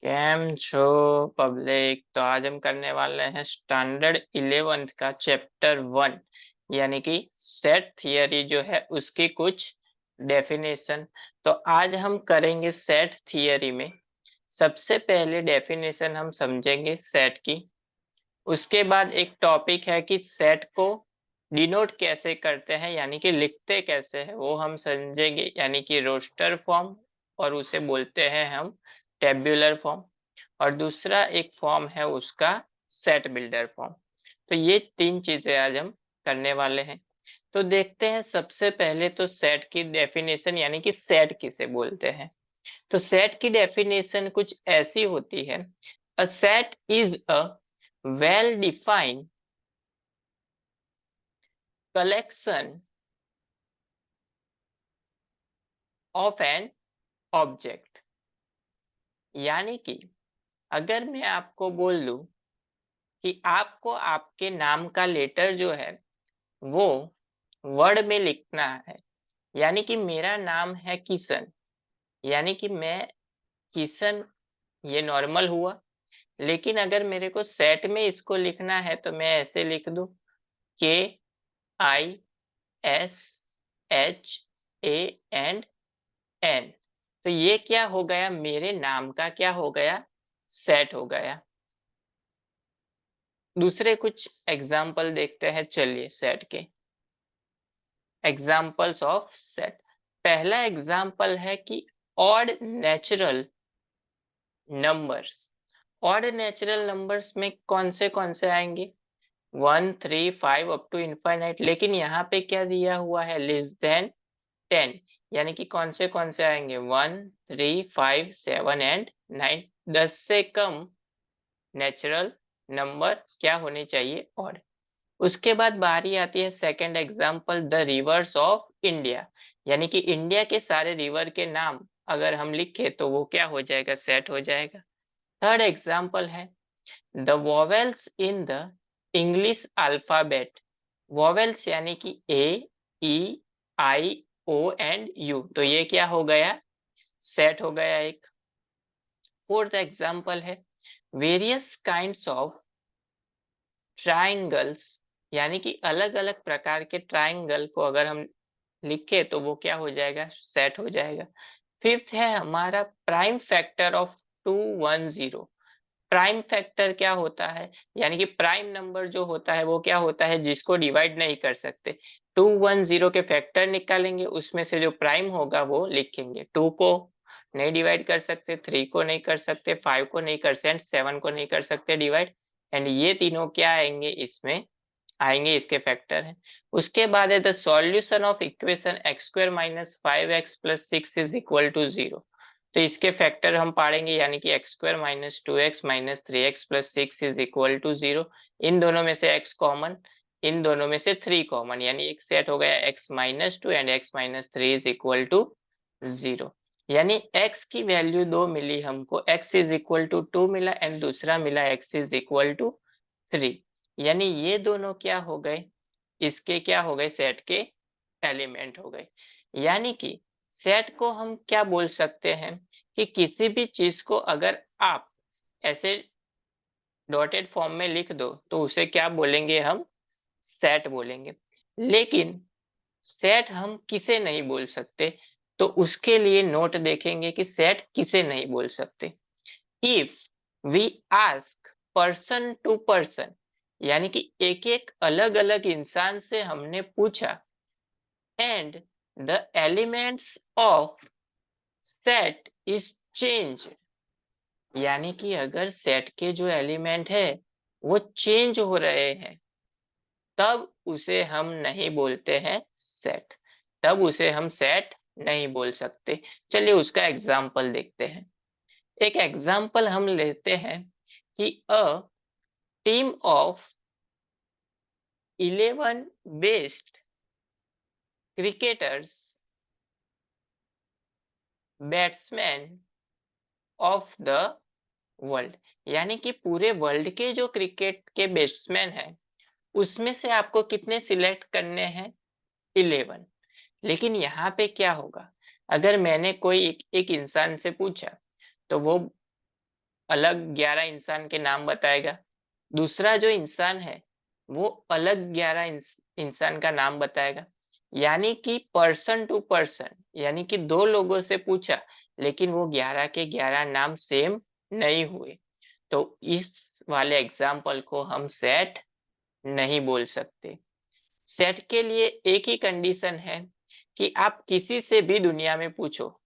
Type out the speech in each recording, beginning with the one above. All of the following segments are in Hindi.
कैम छो पब्लिक। तो आज हम करने वाले हैं स्टैंडर्ड 11th का चैप्टर 1 यानी कि सेट थियरी जो है उसकी कुछ डेफिनेशन। तो आज हम करेंगे सेट थियरी में सबसे पहले डेफिनेशन हम समझेंगे सेट की। उसके बाद एक टॉपिक है कि सेट को डिनोट कैसे करते हैं यानी कि लिखते कैसे हैं वो हम समझेंगे, यानी कि रोस्टर फॉर्म, और उसे बोलते हैं हम टेब्यूलर फॉर्म। और दूसरा एक फॉर्म है उसका सेट बिल्डर फॉर्म। तो ये तीन चीजें आज हम करने वाले हैं। तो देखते हैं सबसे पहले तो सेट की डेफिनेशन यानी कि सेट किसे बोलते हैं। तो सेट की डेफिनेशन कुछ ऐसी होती है। A set is a well defined collection of an object. यानी कि अगर मैं आपको बोल दूं कि आपको आपके नाम का लेटर जो है वो वर्ड में लिखना है, यानी कि मेरा नाम है किशन, यानी कि मैं किशन, ये नॉर्मल हुआ। लेकिन अगर मेरे को सेट में इसको लिखना है तो मैं ऐसे लिख दूं KISHANN। तो ये क्या हो गया, मेरे नाम का क्या हो गया, सेट हो गया। दूसरे कुछ एग्जाम्पल देखते हैं, चलिए सेट के एग्जाम्पल्स ऑफ सेट। पहला एग्जाम्पल है कि odd natural numbers. Odd natural numbers में कौन से आएंगे, 1 3 5 अप टू इनफाइनाइट। लेकिन यहाँ पे क्या दिया हुआ है, लेस देन 10, यानी कि कौन से आएंगे 1 3 5 7 एंड 9। 10 से कम नेचुरल नंबर क्या होने चाहिए, ऑड। उसके बाद बारी आती है second example, the reverse of India. यानी कि इंडिया के सारे रिवर के नाम अगर हम लिखे तो वो क्या हो जाएगा, सेट हो जाएगा। थर्ड एग्जांपल है the vowels in the English alphabet. Vowels यानी कि A E I O and U, तो ये क्या हो गया, सेट हो गया एक। फोर्थ एग्जांपल है वेरियस काइंड्स ऑफ ट्राइंगल्स, यानी कि अलग अलग प्रकार के ट्राइंगल को अगर हम लिखे तो वो क्या हो जाएगा, सेट हो जाएगा। फिफ्थ है हमारा prime factor of 210। Prime factor क्या होता है, यानी कि प्राइम नंबर जो होता है वो क्या होता है, जिसको डिवाइड नहीं कर सकते। 210 के फैक्टर निकालेंगे, उसमें से जो प्राइम होगा वो लिखेंगे। 2 को नहीं डिवाइड कर सकते, 3 को नहीं कर सकते, 5 को नहीं कर सकते, 7 को नहीं कर सकते डिवाइड। एंड ये तीनों क्या आएंगे, इसमें आएंगे, इसके फैक्टर हैं। उसके बाद है the solution of equation x² - 5x + 6 = 0। तो इसके फैक्टर हम पढ़ेंगे, यानी कि x² - 2x - 3x + 6 = 0। इन दोनों में से x कॉमन, इन दोनों में से 3 कॉमन, यानी एक सेट हो गया x - 2 एंड x - 3 = 0। यानी x की वैल्यू 2 मिली हमको, x = 2 मिला एंड दूसरा मिला x = 3। यानी ये दोनों क्या हो गए, इसके क्या हो गए, सेट के एलिमेंट हो गए। यानी कि सेट को हम क्या बोल सकते हैं कि किसी भी चीज को अगर आप ऐसे डॉटेड फॉर्म में लिख दो तो उसे क्या बोलेंगे, हम सेट बोलेंगे। लेकिन सेट हम किसे नहीं बोल सकते, तो उसके लिए नोट देखेंगे कि सेट किसे नहीं बोल सकते। If we ask person to person, यानी कि एक एक अलग अलग इंसान से हमने पूछा, and the elements of set is change, यानी कि अगर सेट के जो एलिमेंट है वो चेंज हो रहे हैं, तब उसे हम नहीं बोलते हैं सेट, तब उसे हम सेट नहीं बोल सकते। चलिए उसका एग्जाम्पल देखते हैं। एक एग्जाम्पल हम लेते हैं कि a team of 11 best cricketers batsman of the world, यानी कि पूरे वर्ल्ड के जो क्रिकेट के बैट्समैन हैं उसमें से आपको कितने सिलेक्ट करने हैं, 11। लेकिन यहाँ पे क्या होगा, अगर मैंने कोई एक इंसान से पूछा तो वो अलग 11 इंसान के नाम बताएगा, दूसरा जो इंसान है वो अलग 11 इंसान का नाम बताएगा। यानी कि पर्सन टू पर्सन, यानी कि दो लोगों से पूछा लेकिन वो 11 के 11 नाम सेम नहीं हुए, तो इस वाले एग्जाम्पल को हम सेट नहीं बोल सकते। सेट के लिए एक ही कंडीशन है कि आप किसी से भी दुनिया में पूछो,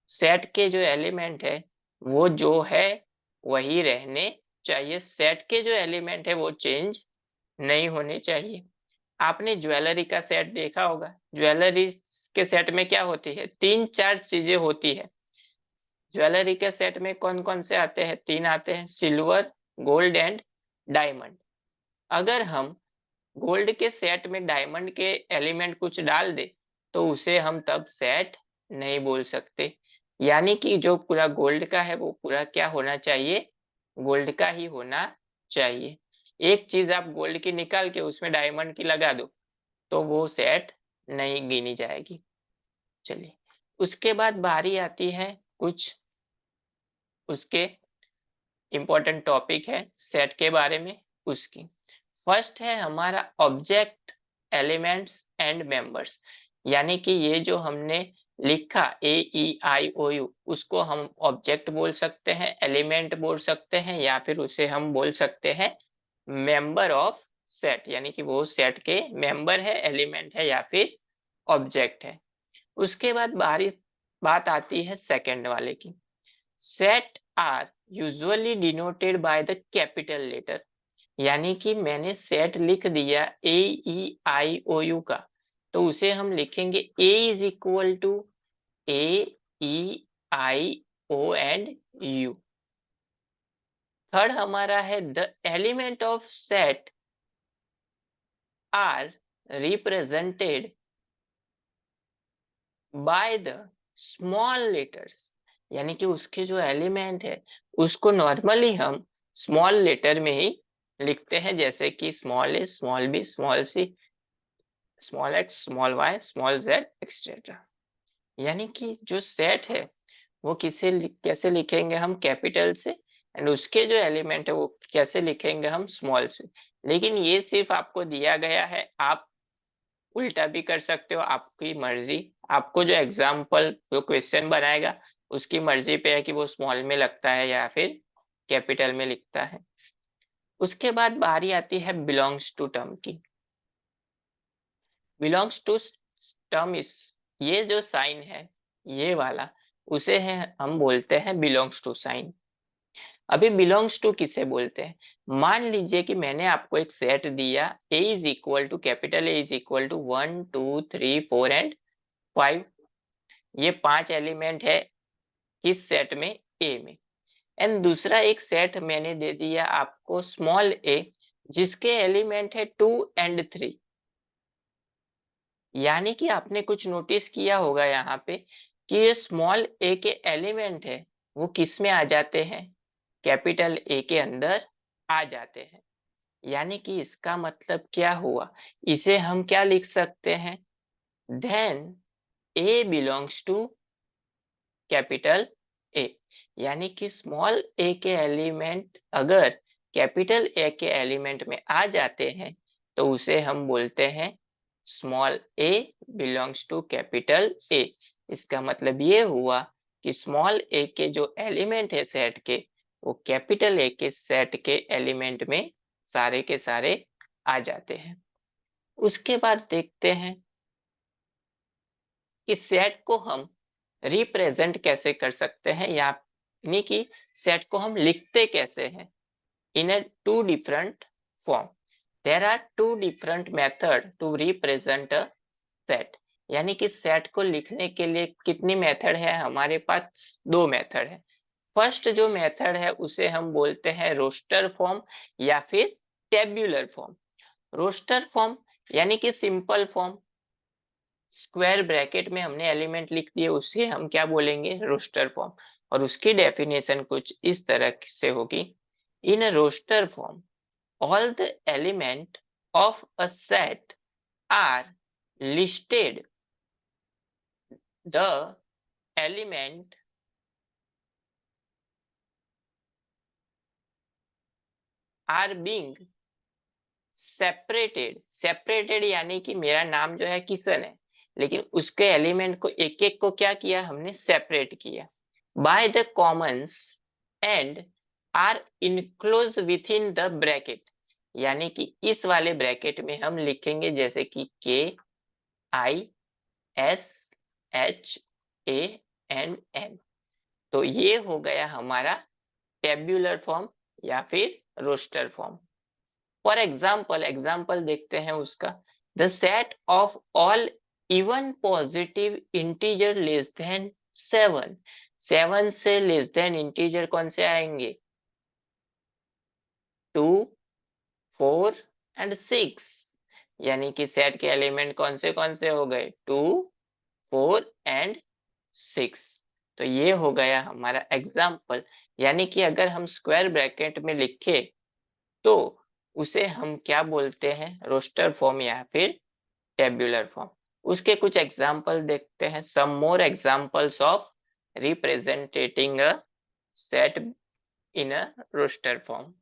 सेट के जो एलिमेंट है वो जो है वही रहने चाहिए, सेट के जो एलिमेंट है वो चेंज नहीं होने चाहिए। आपने ज्वेलरी का सेट देखा होगा, ज्वेलरी के सेट में क्या होती है, 3-4 चीजें होती है। ज्वेलरी के सेट में कौन कौन से आते हैं, 3 आते हैं, सिल्वर, गोल्ड एंड डायमंड। अगर हम गोल्ड के सेट में डायमंड के एलिमेंट कुछ डाल दे तो उसे हम तब सेट नहीं बोल सकते। यानी कि जो पूरा गोल्ड का है वो पूरा क्या होना चाहिए, गोल्ड का ही होना चाहिए। एक चीज आप गोल्ड की निकाल के उसमें डायमंड की लगा दो तो वो सेट नहीं गिनी जाएगी। चलिए, उसके बाद बारी आती है कुछ उसके इंपॉर्टेंट टॉपिक है सेट के बारे में उसकी। फर्स्ट है हमारा ऑब्जेक्ट, एलिमेंट्स एंड मेंबर्स। यानी कि ये जो हमने लिखा AEIOU, उसको हम ऑब्जेक्ट बोल सकते हैं, एलिमेंट बोल सकते हैं, या फिर उसे हम बोल सकते हैं मेंबर ऑफ सेट, यानी कि वो सेट के मेंबर है, एलिमेंट है या फिर ऑब्जेक्ट है। उसके बाद बात आती है सेकंड वाले की। Set are usually denoted by the capital letter. यानी कि मैंने सेट लिख दिया AEIOU का, तो उसे हम लिखेंगे A is equal to AEIO and U। Third हमारा है the element of set are represented by the small letters. यानी कि उसके जो एलिमेंट है उसको नॉर्मली हम स्मॉल लेटर में ही लिखते हैं, जैसे कि small a, small b, small c, small x, small y, small z etcetera. यानी कि जो सेट है वो कैसे लिखेंगे हम, कैपिटल से, एंड उसके जो एलिमेंट है वो कैसे लिखेंगे हम, स्मॉल से। लेकिन ये सिर्फ आपको दिया गया है, आप उल्टा भी कर सकते हो, आपकी मर्जी। आपको जो एग्जाम्पल जो क्वेश्चन बनाएगा उसकी मर्जी पे है कि वो स्मॉल में लगता है या फिर कैपिटल में लिखता है। उसके बाद बारी आती है बिलोंग्स टू टर्म की। बिलोंग्स टू टर्म इस, ये जो साइन है ये वाला, उसे है हम बोलते हैं बिलोंग्स टू साइन। अभी बिलोंग्स टू किसे बोलते हैं, मान लीजिए कि मैंने आपको एक सेट दिया A is equal to, capital A is equal to 1 2 3 4 and 5। ये 5 एलिमेंट है किस सेट में, A में। एंड दूसरा एक सेट मैंने दे दिया आपको स्मॉल a, जिसके एलिमेंट है 2 एंड 3। यानी कि आपने कुछ नोटिस किया होगा यहाँ पे कि ये स्मॉल a के एलिमेंट है वो किस में आ जाते हैं, कैपिटल A के अंदर आ जाते हैं। यानी कि इसका मतलब क्या हुआ, इसे हम क्या लिख सकते हैं, then A belongs to capital A। यानी कि स्मॉल a के एलिमेंट अगर कैपिटल A के एलिमेंट में आ जाते हैं तो उसे हम बोलते हैं small a belongs to capital A। इसका मतलब ये हुआ कि स्मॉल a के जो एलिमेंट है सेट के, वो कैपिटल A के सेट के एलिमेंट में सारे के सारे आ जाते हैं। उसके बाद देखते हैं कि सेट को हम रिप्रेजेंट कैसे कर सकते हैं, यानी कि सेट को हम लिखते कैसे हैं, in a two different form. There are two different method to represent a set. यानी कि सेट को लिखने के लिए कितनी मेथड है हमारे पास, 2 मेथड है। फर्स्ट जो मेथड है उसे हम बोलते हैं रोस्टर फॉर्म या फिर टेब्यूलर फॉर्म। रोस्टर फॉर्म यानी कि सिंपल फॉर्म, स्क्वायर ब्रैकेट में हमने एलिमेंट लिख दिए, उसे हम क्या बोलेंगे, रोस्टर फॉर्म। और उसकी डेफिनेशन कुछ इस तरह से होगी, in a roster form all the element of a set are listed, the element are being separated यानी कि मेरा नाम जो है किशन है, लेकिन उसके एलिमेंट को एक एक को क्या किया, हमने सेपरेट किया by the commons and are enclose within the bracket, यानी कि इस वाले ब्रैकेट में हम लिखेंगे जैसे कि KISHANN। तो ये हो गया हमारा टेब्यूलर फॉर्म या फिर रोस्टर फॉर्म। फॉर एग्जाम्पल देखते हैं उसका। The set of all even positive integer less than 7, 7 से लेस देन इंटीजर कौन से आएंगे, 2, 4 एंड 6, यानी कि सेट के एलिमेंट कौन से हो गए, 2, 4 एंड 6। तो ये हो गया हमारा एग्जाम्पल, यानी कि अगर हम स्क्वायर ब्रैकेट में लिखे तो उसे हम क्या बोलते हैं, रोस्टर फॉर्म या फिर टेब्यूलर फॉर्म। उसके कुछ एग्जाम्पल देखते हैं, some more examples of representating a set in a roster form.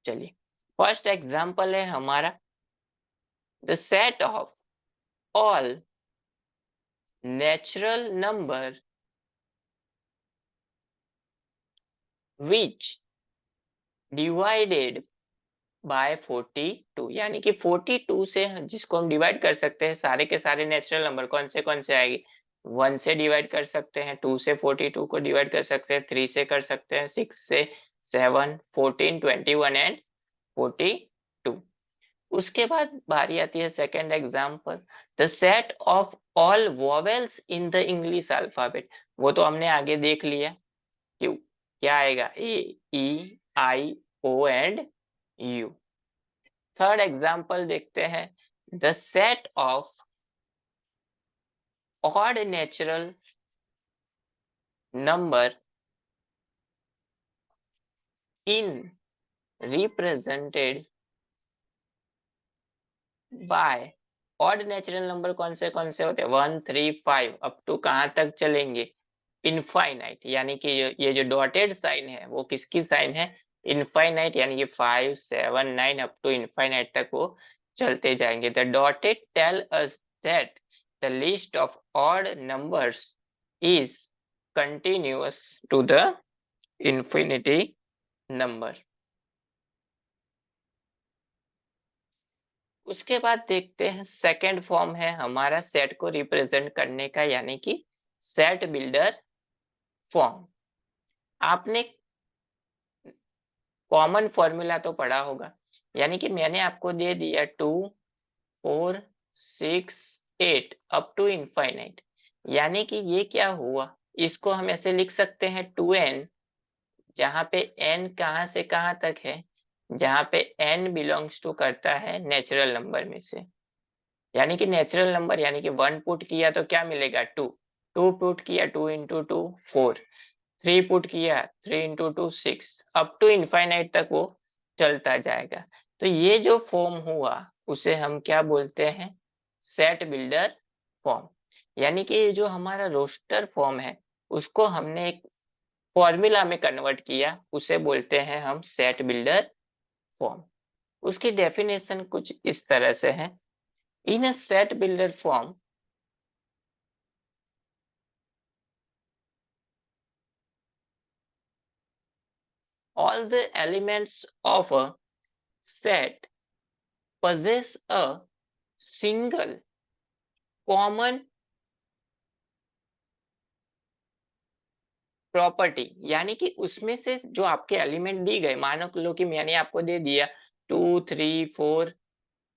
चलिए, फर्स्ट एग्जाम्पल है हमारा, the set of all natural number which divided by 42, यानी कि 42 से जिसको हम डिवाइड कर सकते हैं, सारे के सारे नेचुरल नंबर कौन से आएंगे, 1 से डिवाइड कर सकते हैं, 2 से 42 को डिवाइड कर सकते हैं, 3 से कर सकते हैं, 6 से 7, 14, 21 एंड 42। उसके बाद बारी आती है second example, the set of all vowels in the English alphabet. वो तो हमने आगे देख लिया, क्यों क्या आएगा, A, E, I, O and U। Third example देखते हैं, the set of odd natural number in represented by odd natural number कौन से होते हैं, 1, 3, 5 अप टू कहां तक चलेंगे, इनफाइनाइट, यानी कि ये जो डॉटेड साइन है वो किसकी साइन है, इनफाइनाइट, यानी कि 5, 7, 9 अप टू इनफाइनाइट तक वो चलते जाएंगे। The dotted tell us that the list of odd numbers is continuous to the infinity number. उसके बाद देखते हैं सेकंड फॉर्म है हमारा सेट को रिप्रेजेंट करने का, यानी कि सेट बिल्डर फॉर्म। आपने कॉमन फॉर्मूला तो पढ़ा होगा, यानी कि मैंने आपको दे दिया 2, 4, 6, 8 अप टू इनफाइनाइट, यानी कि ये क्या हुआ, इसको हम ऐसे लिख सकते हैं 2n, जहां पे n कहां से कहां तक है, जहां पे n बिलोंग्स टू करता है नेचुरल नंबर में से, यानी कि नेचुरल नंबर, यानी कि 1 पुट किया तो क्या मिलेगा, 2, 2 पुट किया 2 इंटू 2 4, 3 पुट किया 3 इंटू 2 6, अप टू इनफाइनाइट तक वो चलता जाएगा। तो ये जो फॉर्म हुआ उसे हम क्या बोलते हैं, सेट बिल्डर फॉर्म। यानी कि ये जो हमारा रोस्टर फॉर्म है उसको हमने एक फॉर्मूला में कन्वर्ट किया, उसे बोलते हैं हम सेट बिल्डर फॉर्म। उसकी डेफिनेशन कुछ इस तरह से है, in a set builder form all the elements of a set possess a single common property, यानी कि उसमें से जो आपके एलिमेंट दी गए, मानो लो कि मैंने आपको दे दिया 2, 3, 4,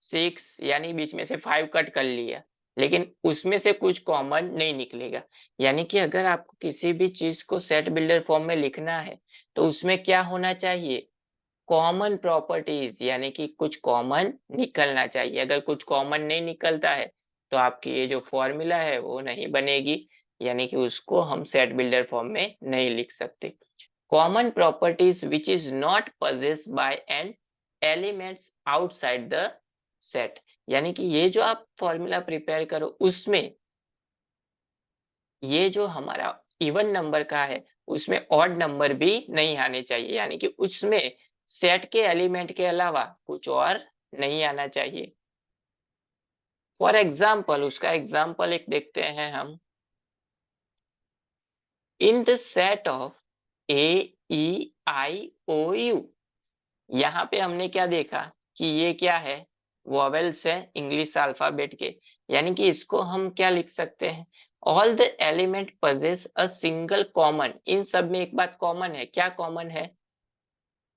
6, यानी बीच में से 5 कट कर लिया, लेकिन उसमें से कुछ कॉमन नहीं निकलेगा। यानी कि अगर आपको किसी भी चीज को सेट बिल्डर फॉर्म में लिखना है तो उसमें क्या होना चाहिए, कॉमन प्रॉपर्टीज, यानी कि कुछ कॉमन निकलना चाहिए। अगर कुछ कॉमन नहीं निकलता है तो आपकी ये जो फॉर्मूला है वो नहीं बनेगी, यानी कि उसको हम सेट बिल्डर फॉर्म में नहीं लिख सकते। Common properties which is not possessed by an elements outside the set, यानी कि ये जो आप फॉर्मूला प्रिपेयर करो उसमें ये जो हमारा इवन नंबर का है उसमें ऑड नंबर भी नहीं आने चाहिए, यानी कि उसमें सेट के एलिमेंट के अलावा कुछ और नहीं आना चाहिए। फॉर एग्जाम्पल, उसका एग्जाम्पल एक देखते हैं हम। In the set of AEIOU, यहाँ पे हमने क्या देखा कि ये क्या है, वॉवेल्स है इंग्लिश अल्फाबेट के, यानी कि इसको हम क्या लिख सकते हैं, all the element possess a single common. इन सब में एक बात कॉमन है, क्या कॉमन है,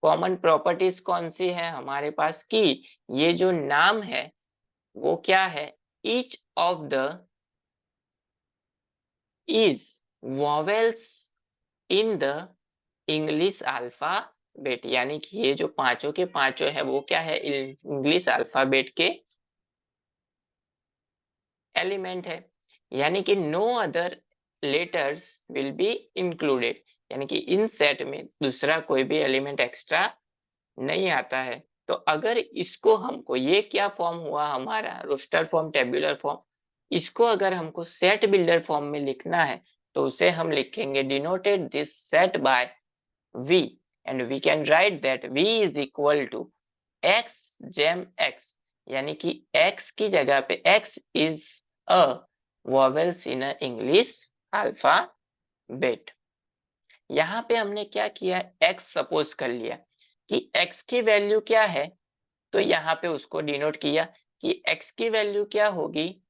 कॉमन प्रॉपर्टीज कौन सी है हमारे पास, कि ये जो नाम है वो क्या है, each of the is vowels in the English alphabet, यानी कि ये जो पांचों के पांचों है वो क्या है, इंग्लिश अल्फाबेट के एलिमेंट है, यानी कि no other letters will be included, यानी कि इन सेट में दूसरा कोई भी एलिमेंट एक्स्ट्रा नहीं आता है। तो अगर इसको हमको, ये क्या फॉर्म हुआ हमारा, रोस्टर फॉर्म, टेबुलर फॉर्म, इसको अगर हमको सेट बिल्डर फॉर्म में लिखना है तो उसे हम लिखेंगे denoted this set by V, and we can write that V is equal to x gem x, यानी कि x की जगह पे x is a vowels in a English alphabet। यहाँ पे हमने क्या किया, x सपोज कर लिया कि x की वैल्यू क्या है, तो यहाँ पे उसको डिनोट किया कि x की वैल्यू क्या होगी,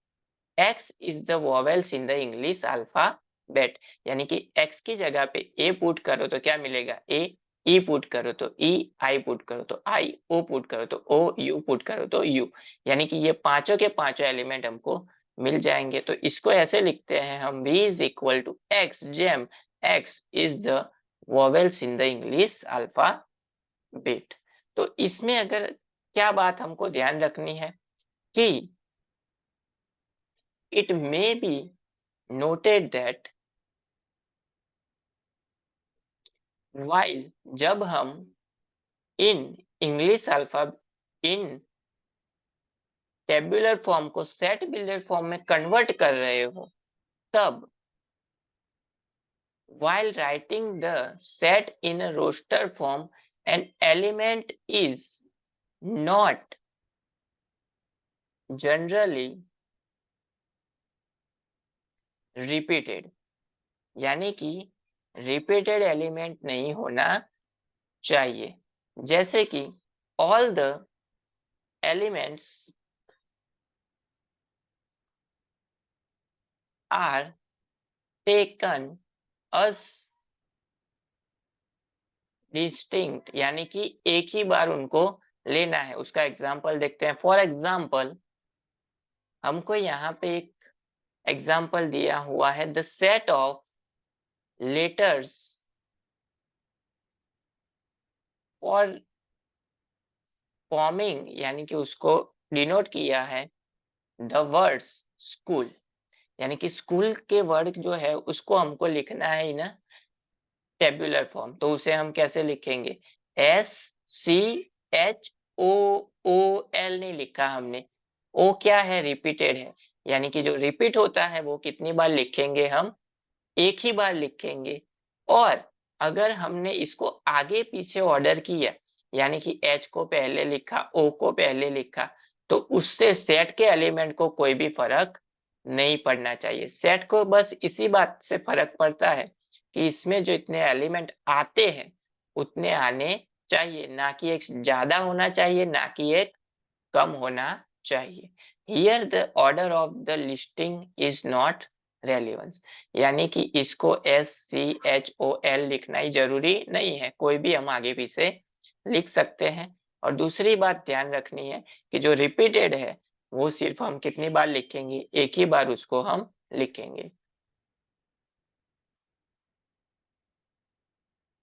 x is the vowels in the English alphabet, यानी कि x की जगह पे a पुट करो तो क्या मिलेगा, a, e पुट करो तो e, i पुट करो तो i, o पुट करो तो o, u पुट करो तो u, यानी कि ये पांचों के पांचों एलिमेंट हमको मिल जाएंगे। तो इसको ऐसे लिखते हैं हम, v is equal to x gem x is the vowels in the English alphabet। तो इसमें अगर क्या बात हमको ध्यान रखनी है कि it may be noted that while जब हम in English alpha in tabular form को सेट बिल्डर फॉर्म में कन्वर्ट कर रहे हो, तब while writing the set in a roster form an element is not generally repeated, यानी कि रिपीटेड एलिमेंट नहीं होना चाहिए। जैसे कि all the elements are taken as distinct, यानी कि एक ही बार उनको लेना है। उसका एग्जाम्पल देखते हैं। फॉर एग्जाम्पल, हमको यहाँ पे एक एग्जाम्पल दिया हुआ है, the set of letters for forming, यानी कि उसको डिनोट किया है द वर्ड्स स्कूल, यानी कि स्कूल के वर्ड जो है उसको हमको लिखना है इन टेबुलर फॉर्म। तो उसे हम कैसे लिखेंगे, SCHOOL नहीं लिखा हमने, ओ क्या है, रिपीटेड है, यानी कि जो रिपीट होता है वो कितनी बार लिखेंगे हम, एक ही बार लिखेंगे। और अगर हमने इसको आगे पीछे ऑर्डर किया, यानी कि H को पहले लिखा, O को पहले लिखा, तो उससे सेट के एलिमेंट को कोई भी फर्क नहीं पड़ना चाहिए। सेट को बस इसी बात से फर्क पड़ता है कि इसमें जो इतने एलिमेंट आते हैं उतने आने चाहिए, ना कि एक ज्यादा होना चाहिए, ना कि एक कम होना चाहिए। Here the order of the listing is not relevance, यानी कि इसको SCHOL लिखना ही जरूरी नहीं है, कोई भी हम आगे पीछे लिख सकते हैं। और दूसरी बात ध्यान रखनी है कि जो रिपीटेड है वो सिर्फ हम कितनी बार लिखेंगे, एक ही बार उसको हम लिखेंगे।